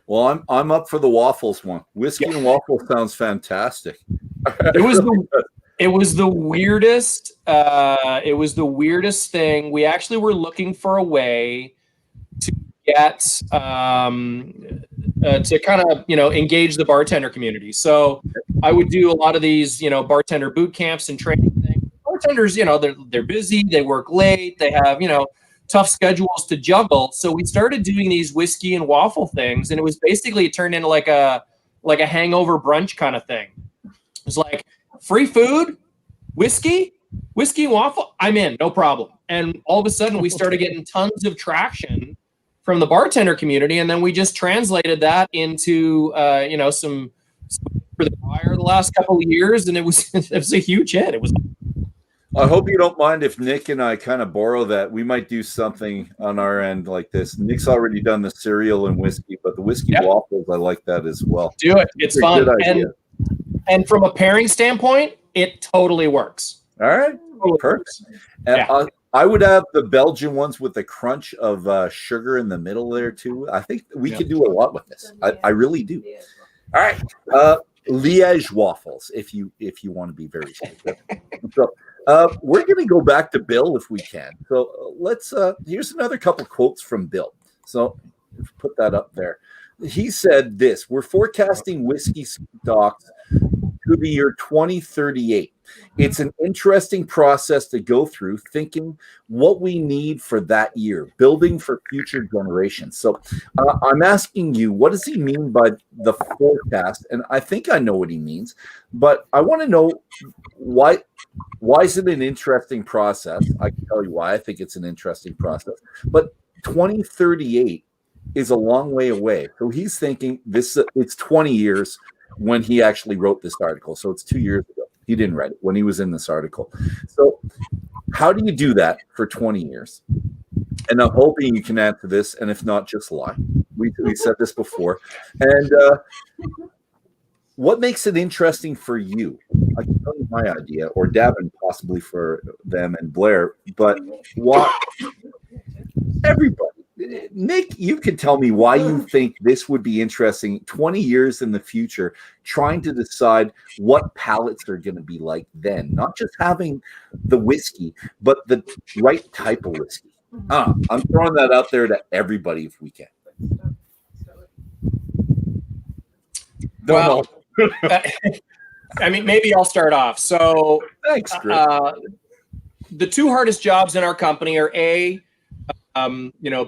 Well, I'm up for the waffles one. Whiskey and waffles sounds fantastic. It was the weirdest. It was the weirdest thing. We actually were looking for a way to get to kind of engage the bartender community. So I would do a lot of these bartender boot camps and training things. Bartenders, they're busy, they work late, they have tough schedules to juggle. So we started doing these whiskey and waffle things, and it turned into like a hangover brunch kind of thing. It was like free food, whiskey and waffle. I'm in, no problem. And all of a sudden, we started getting tons of traction from the bartender community, and then we just translated that into some for the buyer the last couple of years, and it was a huge hit. It was. I hope you don't mind if Nick and I kind of borrow that. We might do something on our end like this. Nick's already done the cereal and whiskey, but the whiskey waffles, I like that as well. Do it. It's fun. And from a pairing standpoint, it totally works. All right. Totally Perfect. And I would have the Belgian ones with the crunch of sugar in the middle there too. I think we could do a lot with this. I really do. All right. Liège waffles, if you want to be very specific. So we're going to go back to Bill if we can. So let's here's another couple quotes from Bill. So put that up there. He said this: we're forecasting whiskey stocks to the year 2038. It's an interesting process to go through, thinking what we need for that year, building for future generations. So I'm asking you, what does he mean by the forecast? And I think I know what he means, but I want to know why is it an interesting process? I can tell you why I think it's an interesting process. But 2038 is a long way away. So he's thinking it's 20 years when he actually wrote this article. So it's 2 years ago. He didn't write it when he was in this article. So how do you do that for 20 years? And I'm hoping you can answer this, and if not, just lie. We said this before. And what makes it interesting for you? I can tell you my idea, or Davin possibly for them and Blair, but what everybody. Nick, you can tell me why you think this would be interesting 20 years in the future, trying to decide what palates are going to be like then, not just having the whiskey, but the right type of whiskey. I'm throwing that out there to everybody if we can. Well, I mean, maybe I'll start off. So thanks, Chris. The two hardest jobs in our company are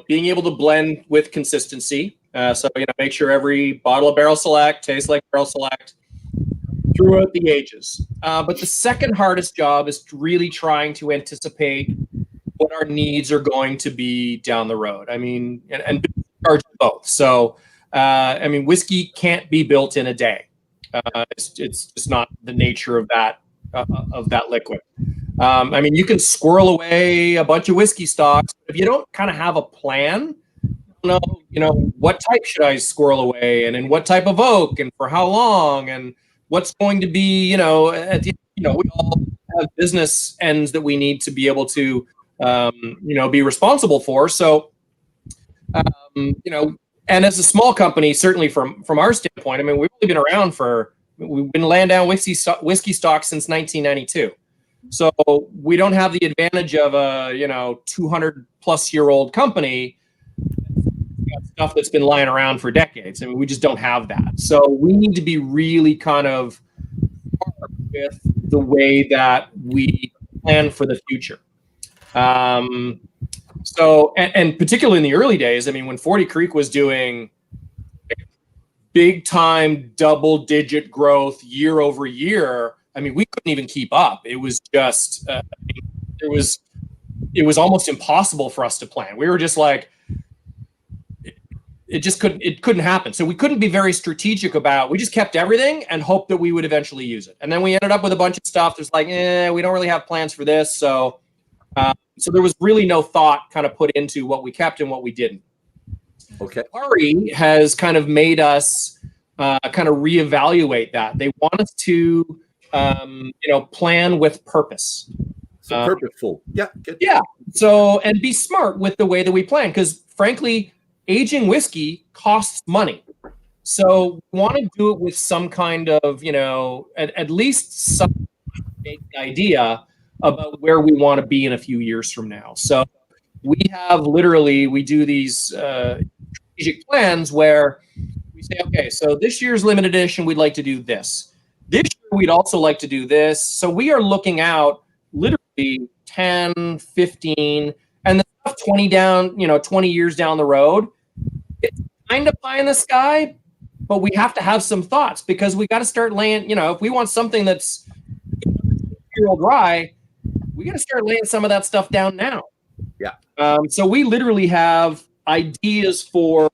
being able to blend with consistency. So, make sure every bottle of Barrel Select tastes like Barrel Select throughout the ages. But the second hardest job is really trying to anticipate what our needs are going to be down the road. I mean, and charge both. So, whiskey can't be built in a day. It's just not the nature of that liquid. You can squirrel away a bunch of whiskey stocks, but if you don't kind of have a plan, what type should I squirrel away, and in what type of oak, and for how long, and what's going to be, we all have business ends that we need to be able to, be responsible for. So, and as a small company, certainly from our standpoint, we've only been around we've been laying down whiskey stock since 1992. So we don't have the advantage of a 200-plus-year-old company, stuff that's been lying around for decades. We just don't have that. So we need to be really kind of smart with the way that we plan for the future. So, and particularly in the early days, when 40 Creek was doing big time double-digit growth year over year, we couldn't even keep up. It was just, it was almost impossible for us to plan. We were just like, it couldn't happen. So we couldn't be very strategic we just kept everything and hoped that we would eventually use it. And then we ended up with a bunch of stuff that's like, we don't really have plans for this. So there was really no thought kind of put into what we kept and what we didn't. Okay. Ari has kind of made us kind of reevaluate that. They want us to, plan with purpose. So purposeful. Yeah. Good. Yeah. So, and be smart with the way that we plan, because frankly, aging whiskey costs money. So we want to do it with some kind of, at least some idea about where we want to be in a few years from now. So we do these strategic plans where we say, okay, so this year's limited edition, we'd like to do this. This year, we'd also like to do this. So we are looking out literally 10, 15, and the stuff 20 years down the road. It's kind of pie in the sky, but we have to have some thoughts, because we got to start laying, if we want something that's year-old rye, we got to start laying some of that stuff down now. Yeah. So we literally have ideas for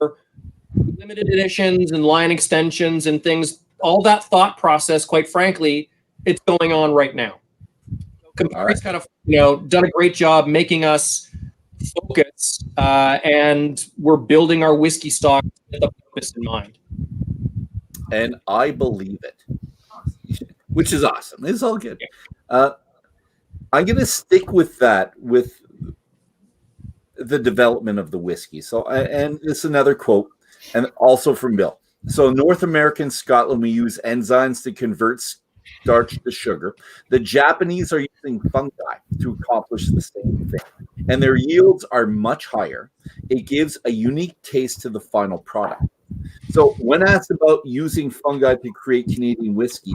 limited editions and line extensions and things. All that thought process, quite frankly, it's going on right now. Campari's kind of, done a great job making us focus, and we're building our whiskey stock with the purpose in mind. And I believe it, which is awesome. It's all good. Yeah. I'm going to stick with that, with the development of the whiskey. So, and this is another quote, and also from Bill. So, North American Scotland, we use enzymes to convert starch to sugar. The Japanese are using fungi to accomplish the same thing, and their yields are much higher. It gives a unique taste to the final product. So, when asked about using fungi to create Canadian whiskey,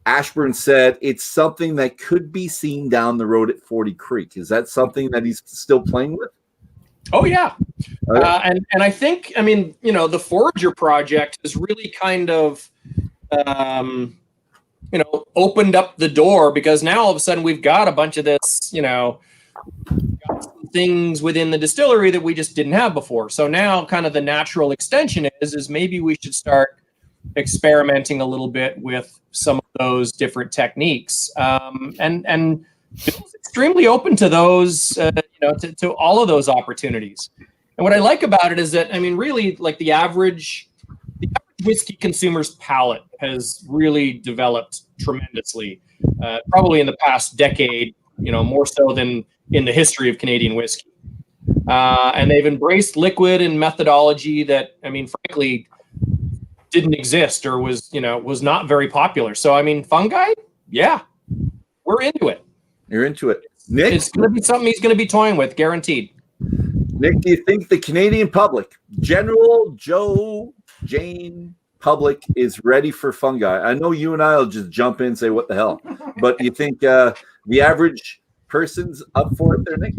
Ashburn said it's something that could be seen down the road at 40 Creek. Is that something that he's still playing with? Oh, yeah. And I think, the Forager project has really kind of, opened up the door, because now all of a sudden we've got a bunch of this, things within the distillery that we just didn't have before. So now kind of the natural extension is maybe we should start experimenting a little bit with some of those different techniques. And Bill's extremely open to those, to all of those opportunities. And what I like about it is that, I mean, really, like the average whiskey consumer's palate has really developed tremendously, probably in the past decade, more so than in the history of Canadian whiskey. And they've embraced liquid and methodology that, I mean, frankly, didn't exist or was not very popular. So, I mean, fungi, yeah, we're into it. You're into it. Nick? It's going to be something he's going to be toying with, guaranteed. Nick, do you think the Canadian public, general Joe, Jane public, is ready for fungi? I know you and I will just jump in and say, what the hell? But do you think the average person's up for it there, Nick?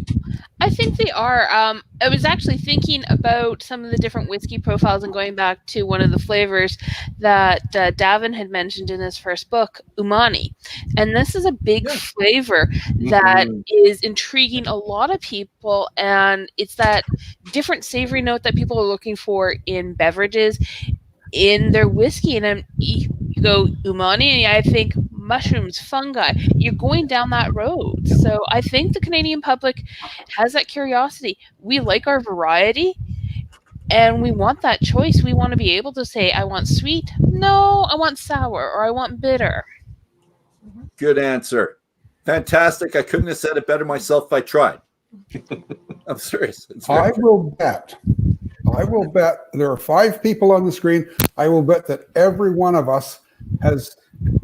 I think they are. I was actually thinking about some of the different whiskey profiles and going back to one of the flavors that Davin had mentioned in his first book, umami. And this is a big flavor that is intriguing a lot of people. And it's that different savory note that people are looking for in beverages, in their whiskey. And you go umami, and I think mushrooms, fungi, you're going down that road. So I think the Canadian public has that curiosity. We like our variety and we want that choice. We want to be able to say, I want sweet. No, I want sour, or I want bitter. Good answer. Fantastic. I couldn't have said it better myself if I tried. I'm serious. I will bet there are 5 people on the screen. I will bet that every one of us has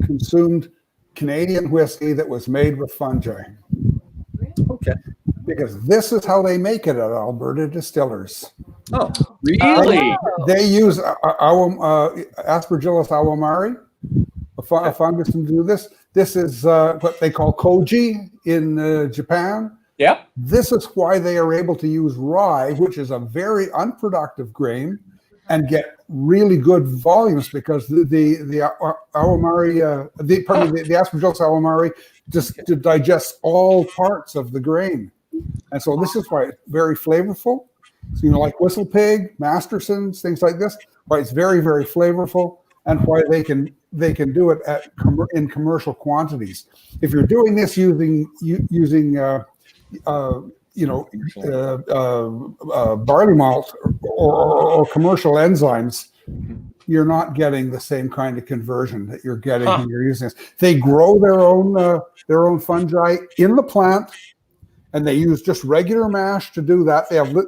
consumed Canadian whiskey that was made with fungi. Okay. Because this is how they make it at Alberta Distillers. Oh, really? They use Aspergillus awamari, a fungus to do this. This is what they call koji in Japan. Yep. This is why they are able to use rye, which is a very unproductive grain, and get really good volumes because the awamari, the Aspergillus awamari just digests all parts of the grain, and so this is why it's very flavorful. So, like Whistle Pig, Masterson's, things like this, why it's very, very flavorful, and why they can do it in commercial quantities. If you're doing this using barley malt or commercial enzymes, you're not getting the same kind of conversion that you're getting when you're using this. They grow their own fungi in the plant, and they use just regular mash to do that. They have I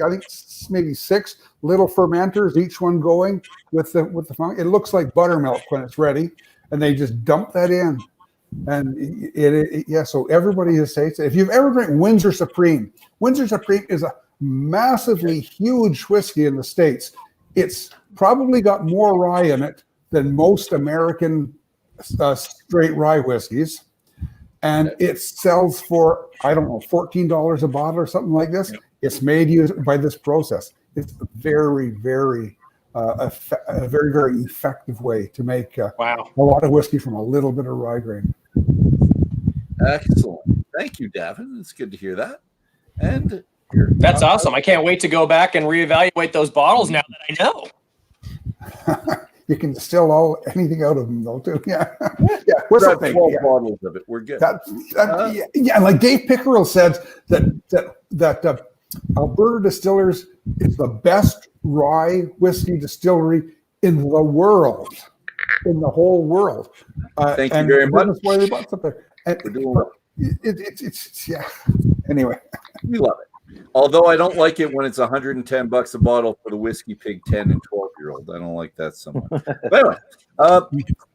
think maybe 6 little fermenters, each one going with the fungi. It looks like buttermilk when it's ready, and they just dump that in. And so everybody has tasted it. If you've ever drank Windsor Supreme is a massively huge whiskey in the States. It's probably got more rye in it than most American straight rye whiskeys. And it sells for, I don't know, $14 a bottle or something like this. It's made by this process. It's a very, very effective way to make a lot of whiskey from a little bit of rye grain. Excellent. Thank you, Davin. It's good to hear that. And that's awesome. I can't wait to go back and reevaluate those bottles now that I know. You can distill anything out of them, though, too. Yeah. What's up? 12 bottles of it. We're good. Like Dave Pickerel said that Alberta Distillers is the best rye whiskey distillery in the world, in the whole world. Thank you very much. That's why they bought something. We're doing well. It's Anyway, we love it. Although I don't like it when it's $110 a bottle for the Whiskey Pig 10 and 12-year-old. I don't like that so much. But anyway,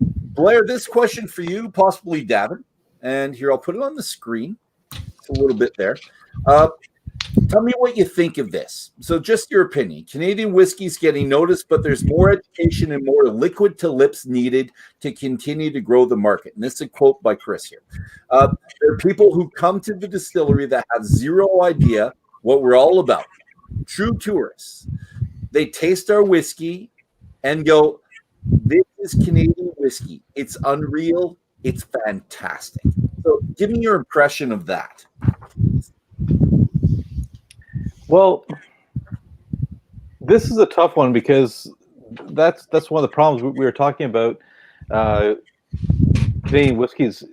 Blair, this question for you, possibly Davin. And here, I'll put it on the screen. It's a little bit there. Tell me what you think of this. So just your opinion. Canadian whiskey's getting noticed, but there's more education and more liquid to lips needed to continue to grow the market. And this is a quote by Chris here. There are people who come to the distillery that have zero idea what we're all about. True tourists. They taste our whiskey and go, this is Canadian whiskey. It's unreal. It's fantastic. So give me your impression of that. Well, this is a tough one because that's one of the problems we were talking about. Canadian whiskey's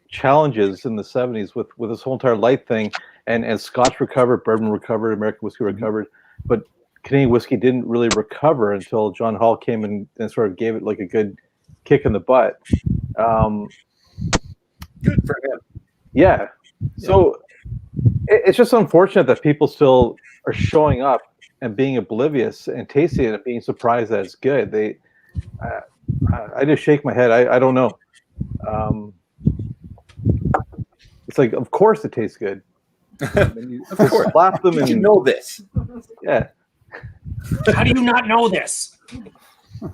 challenges in the 70s with this whole entire light thing, and Scotch recovered, bourbon recovered, American whiskey recovered, but Canadian whiskey didn't really recover until John Hall came and sort of gave it like a good kick in the butt. Good for him. Yeah. So it's just unfortunate that people still are showing up and being oblivious and tasting it and being surprised that it's good. I just shake my head. I don't know. It's like, of course it tastes good. Of course. Slap them You know this. Yeah. How do you not know this?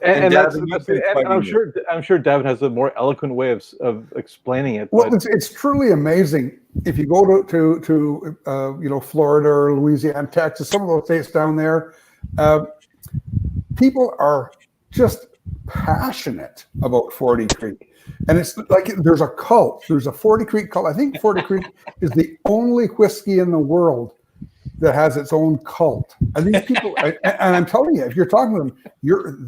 And Davin, I'm sure Davin has a more eloquent way of explaining it. Well, it's truly amazing. If you go to Florida or Louisiana, Texas, some of those states down there, people are just passionate about 40 Creek. And it's like there's a cult. There's a 40 Creek cult. I think 40 Creek is the only whiskey in the world that has its own cult. And these people, and I'm telling you, if you're talking to them,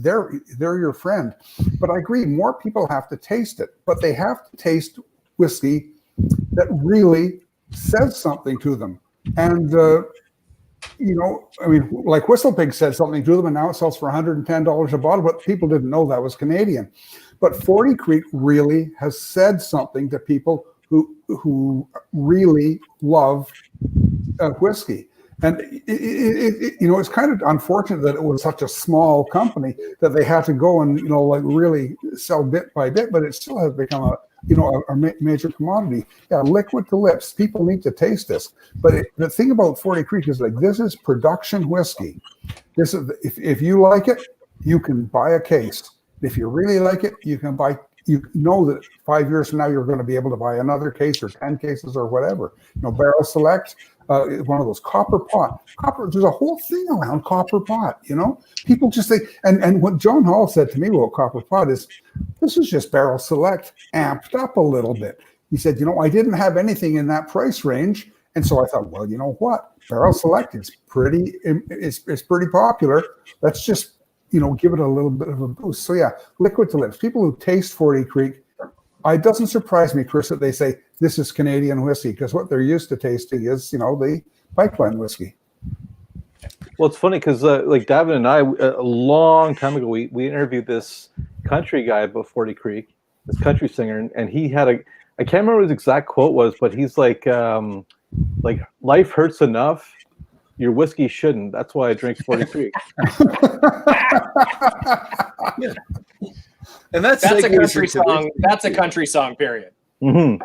they're your friend. But I agree, more people have to taste it. But they have to taste whiskey that really says something to them. And like Whistle Pig said something to them, and now it sells for $110 a bottle, but people didn't know that was Canadian. But 40 Creek really has said something to people who really love whiskey. And it's kind of unfortunate that it was such a small company that they had to go and really sell bit by bit, but it still has become a major commodity. Yeah, liquid to lips. People need to taste this. But the thing about 40 Creek is this is production whiskey. This is if you like it, you can buy a case. If you really like it, you can buy. You know that 5 years from now you're going to be able to buy another case or 10 cases or whatever. Barrel Select. One of those copper pot. There's a whole thing around copper pot, People just think, and what John Hall said to me about copper pot is, this is just Barrel Select amped up a little bit. He said, I didn't have anything in that price range. And so I thought, well, you know what? Barrel Select is pretty popular. Let's just, give it a little bit of a boost. So yeah, liquid to lips. People who taste 40 Creek, it doesn't surprise me, Chris, that they say this is Canadian whiskey, because what they're used to tasting is, the pipeline whiskey. Well, it's funny because like Davin and I, a long time ago, we interviewed this country guy about 40 Creek, this country singer, and he had I can't remember what his exact quote was, but he's like life hurts enough, your whiskey shouldn't. That's why I drink 40 Creek. Yeah. And that's a country song. That's a country song, period. Mm-hmm.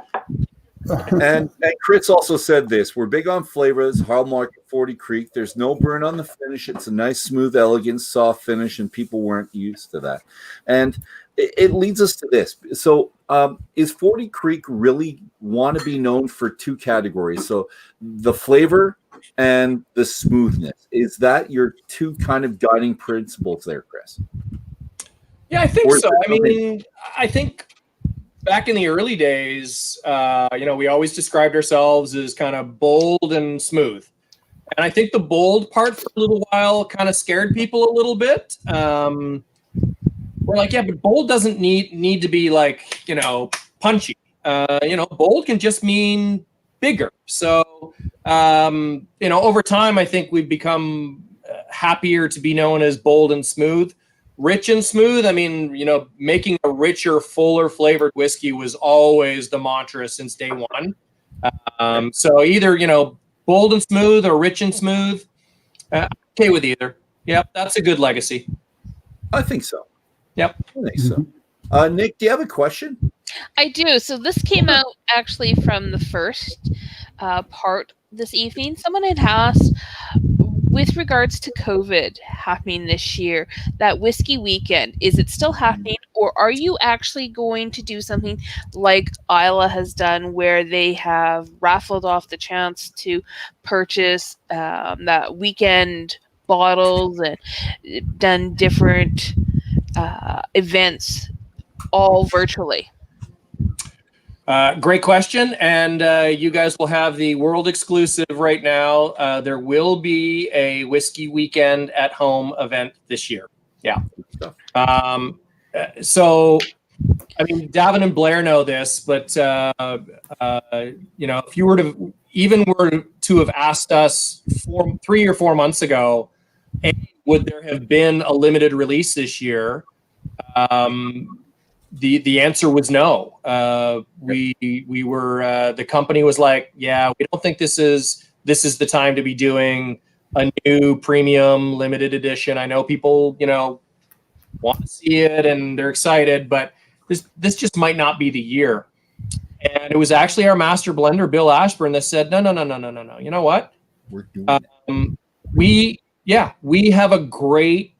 And Chris also said this: we're big on flavors. Hallmark 40 Creek. There's no burn on the finish. It's a nice, smooth, elegant, soft finish, and people weren't used to that. And it leads us to this. So, is 40 Creek really want to be known for two categories? So, the flavor and the smoothness. Is that your two kind of guiding principles there, Chris? Yeah, I think so. I think back in the early days, we always described ourselves as kind of bold and smooth. And I think the bold part for a little while kind of scared people a little bit. We're like, yeah, but bold doesn't need to be like, punchy. Bold can just mean bigger. So, over time, I think we've become happier to be known as bold and smooth. Rich and smooth, making a richer, fuller flavored whiskey was always the mantra since day one. So either, bold and smooth or rich and smooth, okay with either. Yep, that's a good legacy. I think so. Yep. I think so. Nick, do you have a question? I do. So this came out actually from the first part this evening. Someone had asked, with regards to COVID happening this year, that whiskey weekend, is it still happening, or are you actually going to do something like Isla has done, where they have raffled off the chance to purchase that weekend bottles and done different events all virtually? Great question, and you guys will have the world exclusive right now. There will be a whiskey weekend at home event this year. Yeah. So, I mean, Davin and Blair know this, but if you were to have asked us 3 or 4 months ago, hey, would there have been a limited release this year? The answer was no. We were the company was like, yeah, we don't think this is the time to be doing a new premium limited edition. I know people, want to see it and they're excited, but this just might not be the year. And it was actually our master blender, Bill Ashburn, that said, no. You know what? We're doing we have a great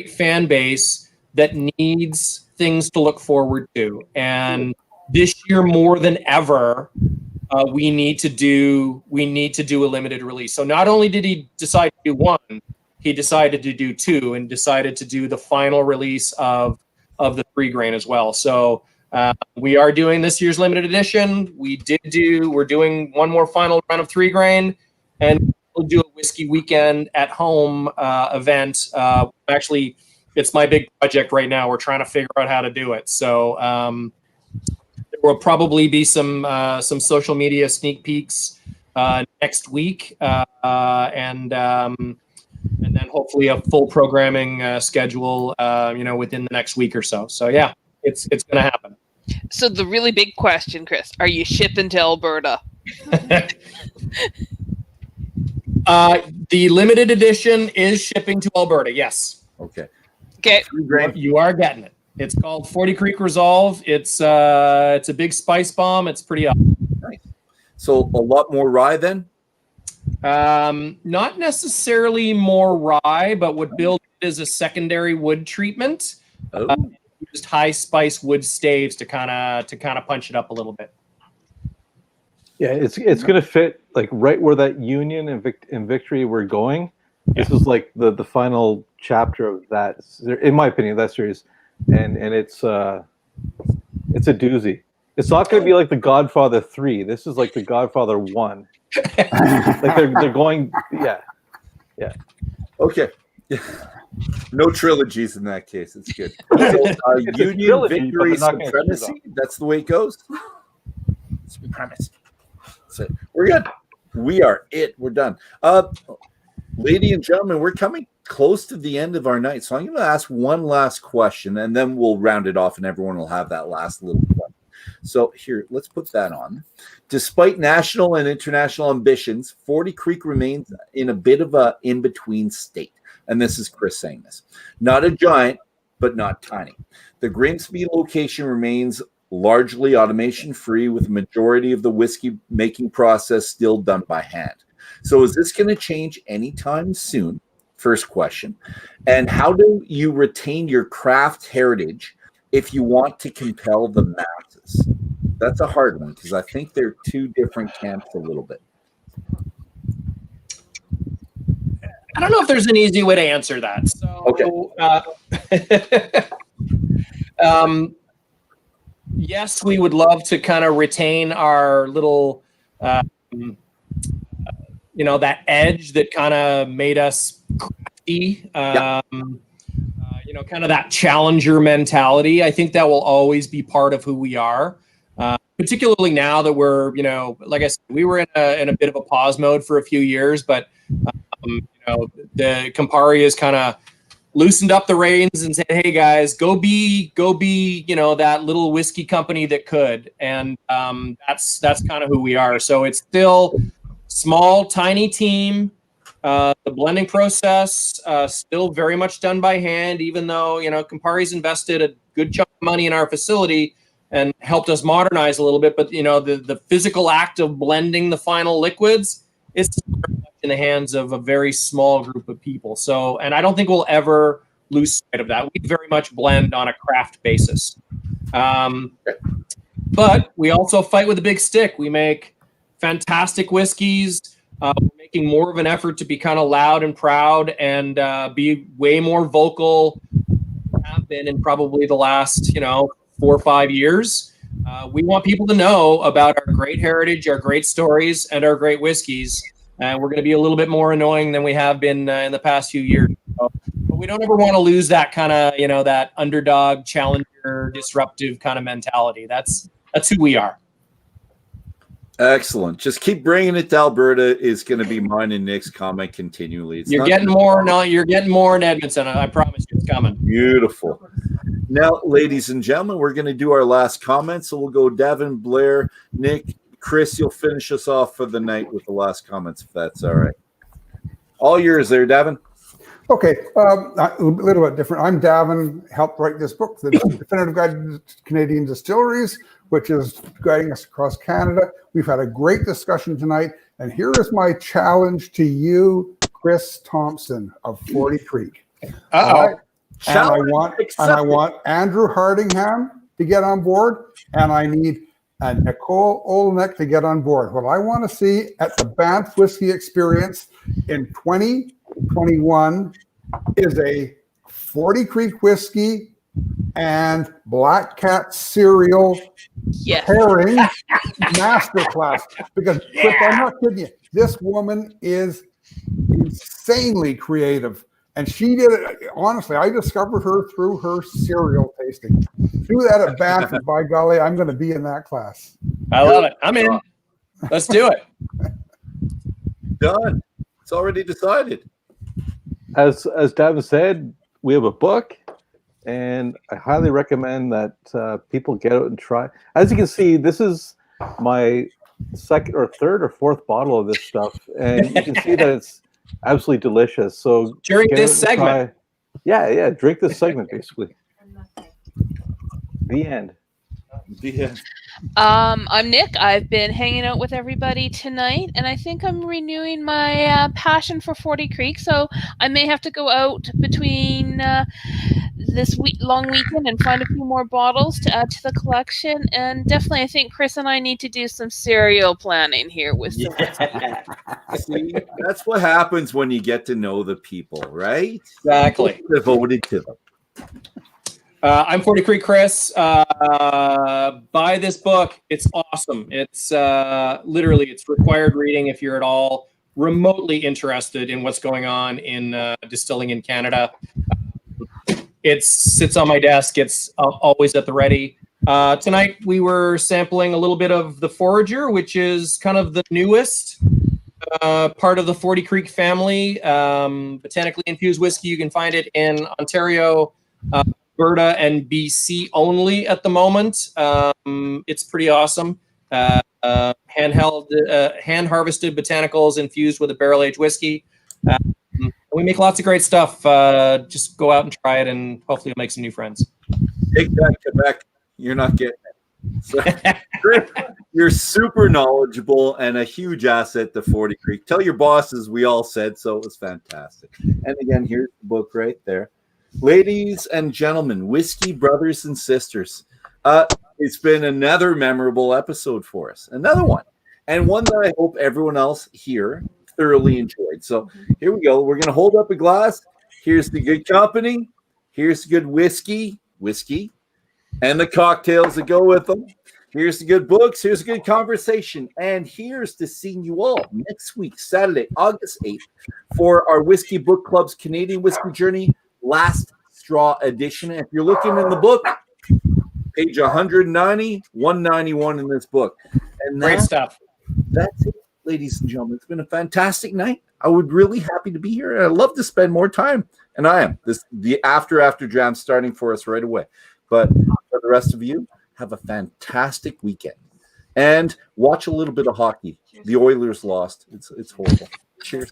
fan base that needs things to look forward to, and this year more than ever, we need to do a limited release. So not only did he decide to do one, he decided to do two, and decided to do the final release of the 3 grain as well. So we are doing this year's limited edition. We're doing one more final run of 3 grain, and we'll do a whiskey weekend at home event. Actually, it's my big project right now. We're trying to figure out how to do it. So there will probably be some social media sneak peeks next week, and then hopefully a full programming schedule, within the next week or so. So yeah, it's going to happen. So the really big question, Chris, are you shipping to Alberta? The limited edition is shipping to Alberta. Yes. Okay. Okay. You are getting it. It's called 40 Creek Resolve. It's a big spice bomb. It's pretty awesome. Nice. So a lot more rye then? Not necessarily more rye, but what built it is a secondary wood treatment. Just high spice wood staves to kind of punch it up a little bit. Yeah, it's going to fit like right where that Union and Victory were going. This is like the final chapter of that, in my opinion, that series, and it's a doozy. It's not going to be like the Godfather 3. This is like the Godfather 1. Like they're going, yeah. Okay. No trilogies in that case. It's good. So, Union, trilogy, Victory, but they're not gonna Supremacy. That's the way it goes. Supremacy. So we're good. We are it. We're done. Ladies and gentlemen, we're coming close to the end of our night. So I'm going to ask one last question, and then we'll round it off, and everyone will have that last little question. So here, let's put that on. Despite national and international ambitions, 40 Creek remains in a bit of a in-between state. And this is Chris saying this. Not a giant, but not tiny. The Grimsby location remains largely automation-free, with the majority of the whiskey making process still done by hand. So is this going to change anytime soon? First question. And how do you retain your craft heritage if you want to compel the masses? That's a hard one, because I think they're two different camps a little bit. I don't know if there's an easy way to answer that. So, Okay. Yes, we would love to kind of retain our little, that edge that kind of made us crafty. Kind of that challenger mentality. I think that will always be part of who we are. Particularly now that we're, like I said, we were in a bit of a pause mode for a few years, but the Campari has kind of loosened up the reins and said, "Hey guys, go be, that little whiskey company that could." And that's kind of who we are. So it's still small, tiny team. The blending process still very much done by hand, even though Campari's invested a good chunk of money in our facility and helped us modernize a little bit. But the physical act of blending the final liquids is in the hands of a very small group of people. So, and I don't think we'll ever lose sight of that. We very much blend on a craft basis. But we also fight with a big stick. We make fantastic whiskeys. We're making more of an effort to be kind of loud and proud and be way more vocal than have been in probably the last, 4 or 5 years. We want people to know about our great heritage, our great stories, and our great whiskeys. And we're going to be a little bit more annoying than we have been in the past few years. So, but we don't ever want to lose that kind of, that underdog, challenger, disruptive kind of mentality. That's who we are. Excellent. Just keep bringing it to Alberta is going to be mine and Nick's comment continually. You're getting more now. You're getting more in Edmonton. I promise you, it's coming. Beautiful. Now, ladies and gentlemen, we're going to do our last comment. So we'll go Davin, Blair, Nick, Chris. You'll finish us off for the night with the last comments, if that's all right. All yours there, Davin. Okay, a little bit different. I'm Davin, helped write this book, The Definitive Guide to Canadian Distilleries, which is guiding us across Canada. We've had a great discussion tonight, and here is my challenge to you, Chris Thompson of 40 Creek. Uh-oh. And I want Andrew Hardingham to get on board, and I need Nicole Olenek to get on board. What I want to see at the Banff Whiskey Experience in 2021 is a 40 Creek whiskey and Black Cat cereal pairing masterclass. Because Chris, I'm not kidding you, this woman is insanely creative. And she did it, honestly, I discovered her through her cereal tasting. Do that at Banff, and by golly, I'm going to be in that class. I love it. I'm in. Let's do it. Done. It's already decided. As Davin said, we have a book, and I highly recommend that people get out and try. As you can see, this is my second or third or fourth bottle of this stuff, and you can see that it's absolutely delicious. So during this segment, drink this segment basically. The end. I'm Nick. I've been hanging out with everybody tonight, and I think I'm renewing my passion for 40 Creek. So I may have to go out between this long weekend and find a few more bottles to add to the collection. And definitely, I think Chris and I need to do some cereal planning here with some See, that's what happens when you get to know the people, right? Exactly. Devoted to them. I'm 40 Creek Chris. Buy this book. It's awesome. It's literally, it's required reading if you're at all remotely interested in what's going on in distilling in Canada. It sits on my desk. It's always at the ready. Tonight we were sampling a little bit of the Forager, which is kind of the newest part of the 40 Creek family. Botanically infused whiskey. You can find it in Ontario, Alberta, and BC only at the moment. It's pretty awesome. Hand-harvested botanicals infused with a barrel-aged whiskey. We make lots of great stuff. Just go out and try it, and hopefully you'll make some new friends. Take that, Quebec. You're not getting it. So, Chris, you're super knowledgeable and a huge asset to 40 Creek. Tell your bosses we all said so. It was fantastic. And again, here's the book right there. Ladies and gentlemen, whiskey brothers and sisters, it's been another memorable episode for us. Another one. And one that I hope everyone else here thoroughly enjoyed. So here we go. We're going to hold up a glass. Here's the good company. Here's the good whiskey, and the cocktails that go with them. Here's the good books. Here's a good conversation. And here's to seeing you all next week, Saturday, August 8th, for our Whisky Book Club's Canadian Whiskey Journey Last Straw Edition. And if you're looking in the book, page 190, 191 in this book. And Great stuff. That's it, ladies and gentlemen. It's been a fantastic night. I would really happy to be here, and I'd love to spend more time. And I am. The after Dram starting for us right away. But for the rest of you, have a fantastic weekend. And watch a little bit of hockey. The Oilers lost. It's horrible. Cheers.